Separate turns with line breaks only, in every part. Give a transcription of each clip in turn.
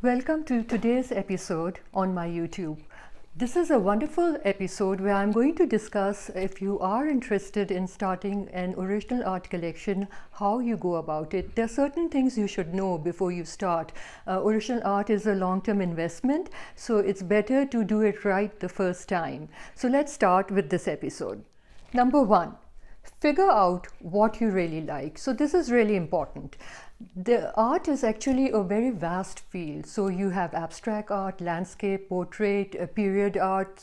Welcome to today's episode on my YouTube. This is a wonderful episode where I'm going to discuss, if you are interested in starting an original art collection, how you go about it. There are certain things you should know before you start. Original art is a long-term investment, so it's better to do it right the first time. So let's start with this episode. Number one, figure out what you really like. So this is really important. The art is actually a very vast field. So you have abstract art, landscape, portrait, period art.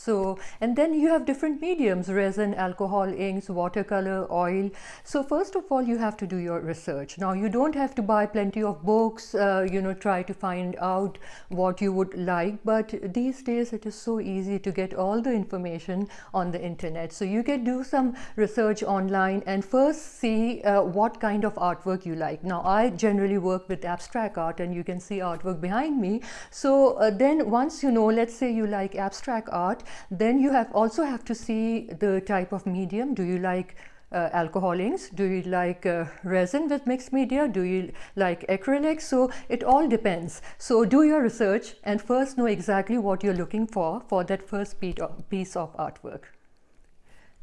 And then you have different mediums: resin, alcohol, inks, watercolor, oil. So first of all, you have to do your research. Now, you don't have to buy plenty of books, try to find out what you would like. But these days, it is so easy to get all the information on the internet. So you can do some research online and first see what kind of artwork you like. Now, I generally work with abstract art, and you can see artwork behind me. So then once you know, let's say you like abstract art, then you also have to see the type of medium. Do you like alcohol inks? Do you like resin with mixed media? Do you like acrylics? So it all depends. So do your research and first know exactly what you're looking for that first piece of artwork.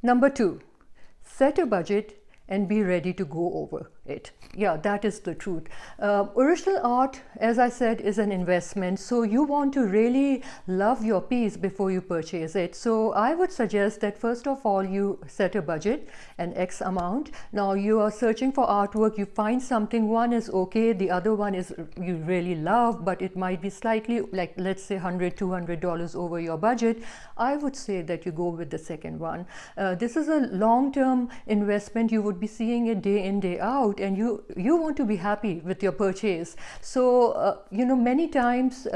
Number two, set a budget and be ready to go over it. Yeah, that is the truth. Original art, as I said, is an investment. So you want to really love your piece before you purchase it. So I would suggest that first of all, you set a budget, an X amount. Now you are searching for artwork, you find something, one is okay, the other one is you really love, but it might be slightly, like let's say $100, $200 over your budget. I would say that you go with the second one. This is a long-term investment. You would be seeing it day in, day out, and you want to be happy with your purchase. So many times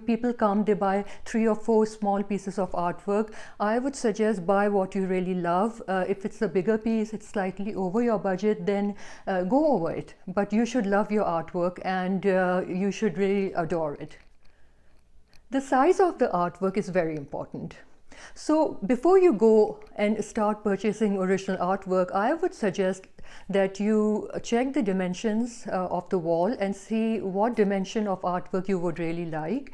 people come, they buy 3 or 4 small pieces of artwork. I would suggest buy what you really love. If it's a bigger piece, it's slightly over your budget, then go over it. But you should love your artwork, and you should really adore it. The size of the artwork is very important. So before you go and start purchasing original artwork, I would suggest that you check the dimensions of the wall and see what dimension of artwork you would really like.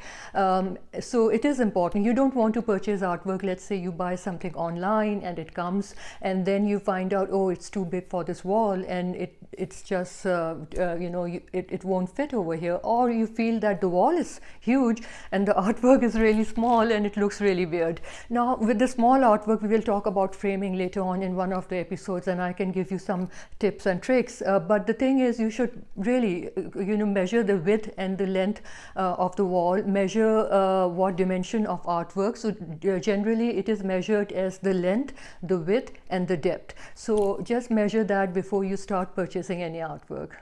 So it is important. You don't want to purchase artwork. Let's say you buy something online and it comes, and then you find out, oh, it's too big for this wall, and it's just it won't fit over here. Or you feel that the wall is huge and the artwork is really small and it looks really weird. Now, with the small artwork, we will talk about framing later on in one of the episodes, and I can give you some tips and tricks. But the thing is, you should really measure the width and the length of the wall, measure what dimension of artwork. So generally it is measured as the length, the width, and the depth. So just measure that before you start purchasing any artwork.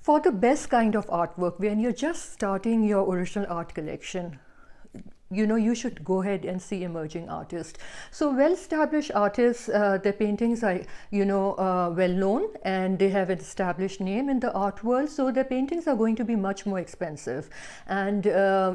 For the best kind of artwork, when you're just starting your original art collection, you should go ahead and see emerging artists. So well-established artists, their paintings are, well-known, and they have an established name in the art world. So their paintings are going to be much more expensive. And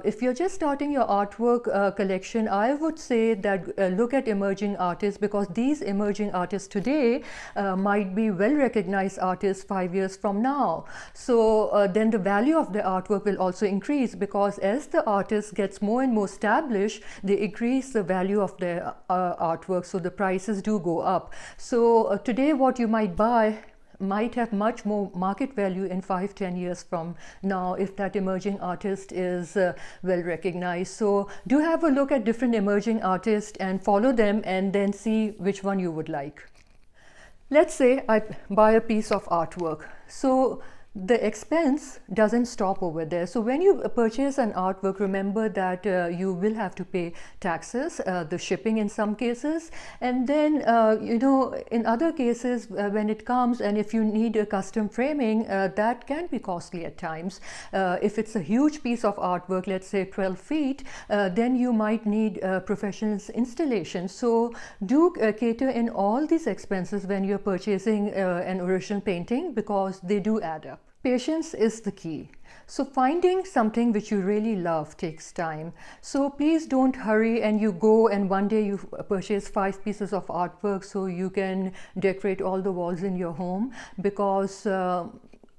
if you're just starting your artwork collection, I would say that look at emerging artists, because these emerging artists today might be well-recognized artists 5 years from now. So then the value of the artwork will also increase, because as the artist gets more and more established, they increase the value of their artwork, so the prices do go up. So today what you might buy might have much more market value in 5-10 years from now if that emerging artist is well recognized. So do have a look at different emerging artists and follow them, and then see which one you would like. Let's say I buy a piece of artwork. So the expense doesn't stop over there. So when you purchase an artwork, remember that you will have to pay taxes, the shipping in some cases, and then in other cases when it comes, and if you need a custom framing, that can be costly at times. If it's a huge piece of artwork, let's say 12 feet, then you might need professional installation. So do cater in all these expenses when you're purchasing an original painting, because they do add up. Patience is the key. So finding something which you really love takes time. So please don't hurry and you go and one day you purchase 5 pieces of artwork so you can decorate all the walls in your home, because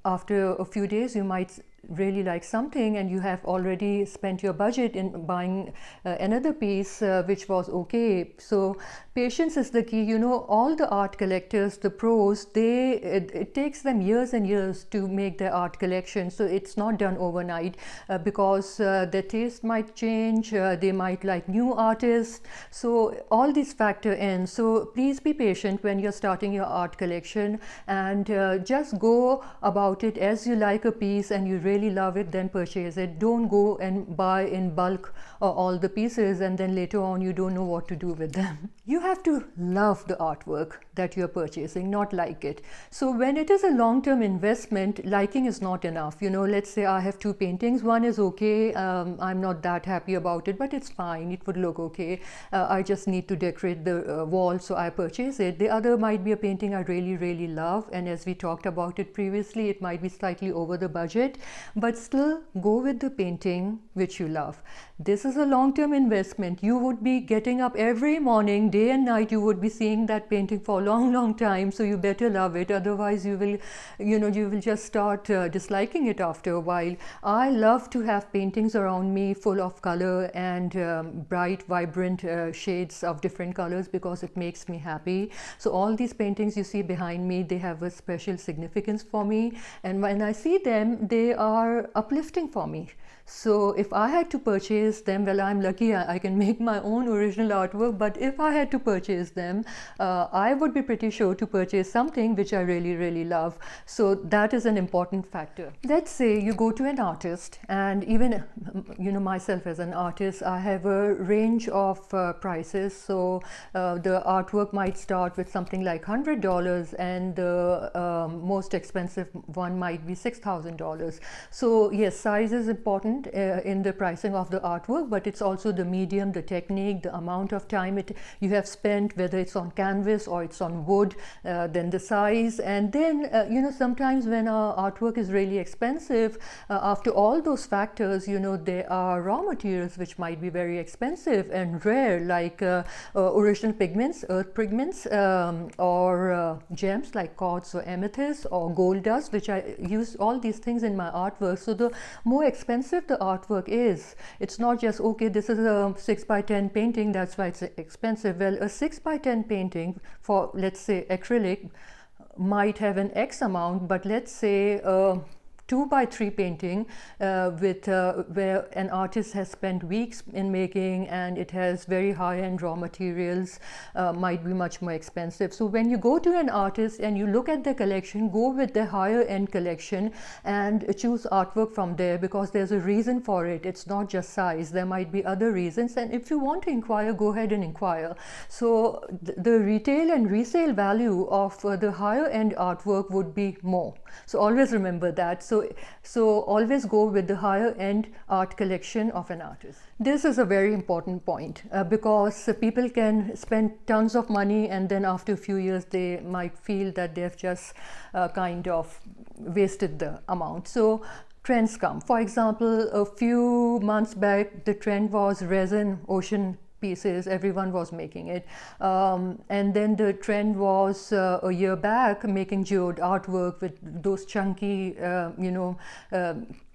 after a few days you might really like something and you have already spent your budget in buying another piece which was okay. So patience is the key. You know, all the art collectors, the pros, it takes them years and years to make their art collection. So it's not done overnight because their taste might change, they might like new artists. So all these factor in. So please be patient when you're starting your art collection, and just go about it as you like a piece and you really love it, then purchase it. Don't go and buy in bulk all the pieces and then later on you don't know what to do with them. You have to love the artwork that you're purchasing, not like it. So when it is a long-term investment, liking is not enough. You know, let's say I have two paintings. One is okay, I'm not that happy about it, but it's fine, it would look okay. I just need to decorate the wall, so I purchase it. The other might be a painting I really love, and as we talked about it previously, it might be slightly over the budget, but still go with the painting which you love. This is a long-term investment. You would be getting up every morning, day and night, you would be seeing that painting for a long time, so you better love it. Otherwise you will, you know, you will just start disliking it after a while. I love to have paintings around me full of color and bright, vibrant shades of different colors because it makes me happy. So all these paintings you see behind me, they have a special significance for me, and when I see them, they are uplifting for me. So if I had to purchase them, well, I'm lucky I can make my own original artwork, but if I had to purchase them, I would be pretty sure to purchase something which I really love. So that is an important factor. Let's say you go to an artist, and even, you know, myself as an artist, I have a range of prices. So the artwork might start with something like $100 and the most expensive one might be $6,000. So yes, size is important in the pricing of the artwork, but it's also the medium, the technique, the amount of time you have spent, whether it's on canvas or it's on wood, then the size. And then you know, sometimes when our artwork is really expensive, after all those factors, you know, there are raw materials which might be very expensive and rare, like original pigments, earth pigments, or gems like quartz or amethyst or gold dust, which I use all these things in my artwork. So the more expensive the artwork is, it's not just okay, this is a 6x10 painting, that's why it's expensive. Well, a 6x10 painting for, let's say, acrylic might have an X amount, but let's say 2x3 painting where an artist has spent weeks in making and it has very high-end raw materials, might be much more expensive. So when you go to an artist and you look at their collection, go with the higher-end collection and choose artwork from there, because there's a reason for it. It's not just size, there might be other reasons, and if you want to inquire, go ahead and inquire. So the retail and resale value of the higher-end artwork would be more. So always remember that. So always go with the higher end art collection of an artist. This is a very important point because people can spend tons of money and then after a few years they might feel that they've just kind of wasted the amount. So trends come. For example, a few months back, the trend was resin ocean pieces. Everyone was making it, and then the trend was a year back making geode artwork with those chunky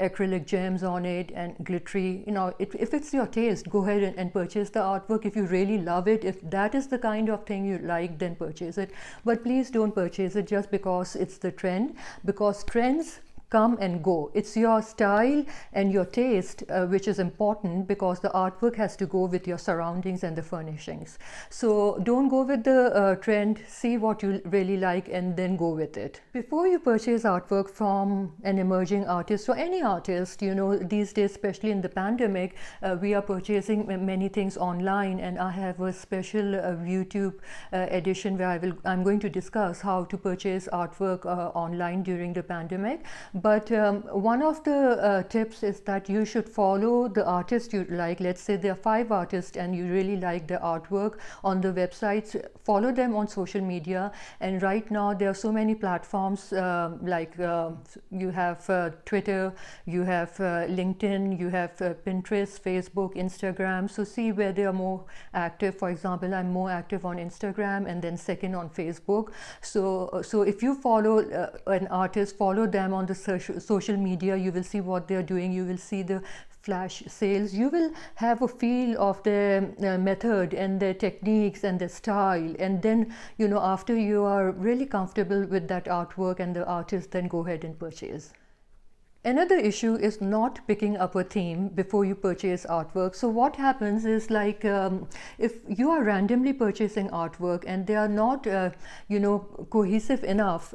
acrylic gems on it and glittery. You know, if it's your taste, go ahead and purchase the artwork. If you really love it, if that is the kind of thing you like, then purchase it. But please don't purchase it just because it's the trend, because trends come and go. It's your style and your taste which is important, because the artwork has to go with your surroundings and the furnishings. So don't go with the trend, see what you really like and then go with it. Before you purchase artwork from an emerging artist or any artist, you know, these days, especially in the pandemic, we are purchasing many things online, and I have a special YouTube edition where I'm going to discuss how to purchase artwork online during the pandemic. But one of the tips is that you should follow the artist you like. Let's say there are 5 artists and you really like their artwork on the websites. Follow them on social media. And right now there are so many platforms like you have Twitter, you have LinkedIn, you have Pinterest, Facebook, Instagram. So see where they are more active. For example, I'm more active on Instagram and then second on Facebook. So if you follow an artist, follow them on the social media, you will see what they're doing, you will see the flash sales, you will have a feel of their method and their techniques and their style, and then after you are really comfortable with that artwork and the artist, then go ahead and purchase. Another issue is not picking up a theme before you purchase artwork. So what happens is, like, if you are randomly purchasing artwork and they are not cohesive enough,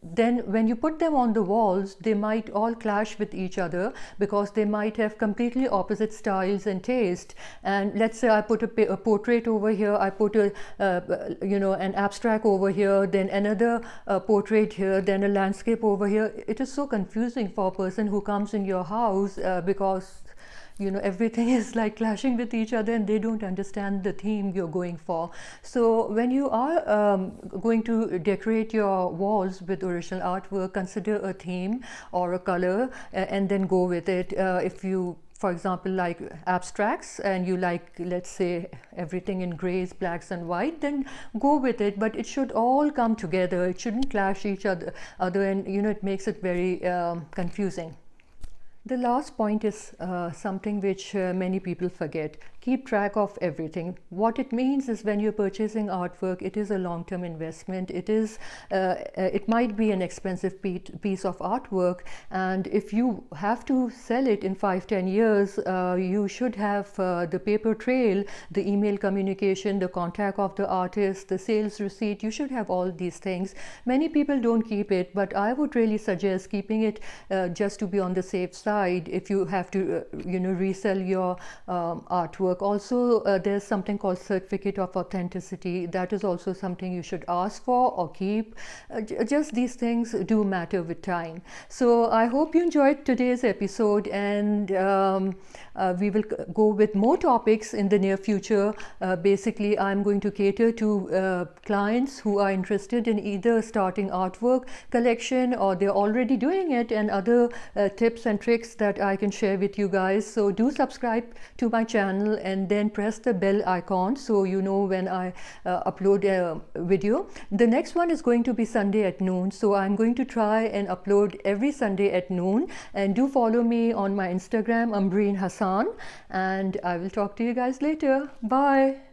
then when you put them on the walls, they might all clash with each other because they might have completely opposite styles and taste. And let's say I put a portrait over here, I put an abstract over here, then another portrait here, then a landscape over here. It is so confusing for a person who comes in your house because everything is like clashing with each other and they don't understand the theme you're going for. So when you are going to decorate your walls with original artwork, consider a theme or a color and then go with it. If you, for example, like abstracts and you like, let's say, everything in grays, blacks and white, then go with it, but it should all come together. It shouldn't clash each other and it makes it very confusing. The last point is something which many people forget. Keep track of everything. What it means is, when you're purchasing artwork, it is a long-term investment. It might be an expensive piece of artwork, and if you have to sell it in 5-10 years, you should have the paper trail, the email communication, the contact of the artist, the sales receipt. You should have all these things. Many people don't keep it, but I would really suggest keeping it just to be on the safe side if you have to resell your artwork. Also, there's something called certificate of authenticity. That is also something you should ask for or keep. Just these things do matter with time. So I hope you enjoyed today's episode, and we will go with more topics in the near future. Basically, I'm going to cater to clients who are interested in either starting artwork collection or they're already doing it, and other tips and tricks that I can share with you guys. So do subscribe to my channel and then press the bell icon so you know when I upload a video. The next one is going to be Sunday at noon, so I'm going to try and upload every Sunday at noon. And do follow me on my Instagram, Ambreen Hassan, and I will talk to you guys later. Bye.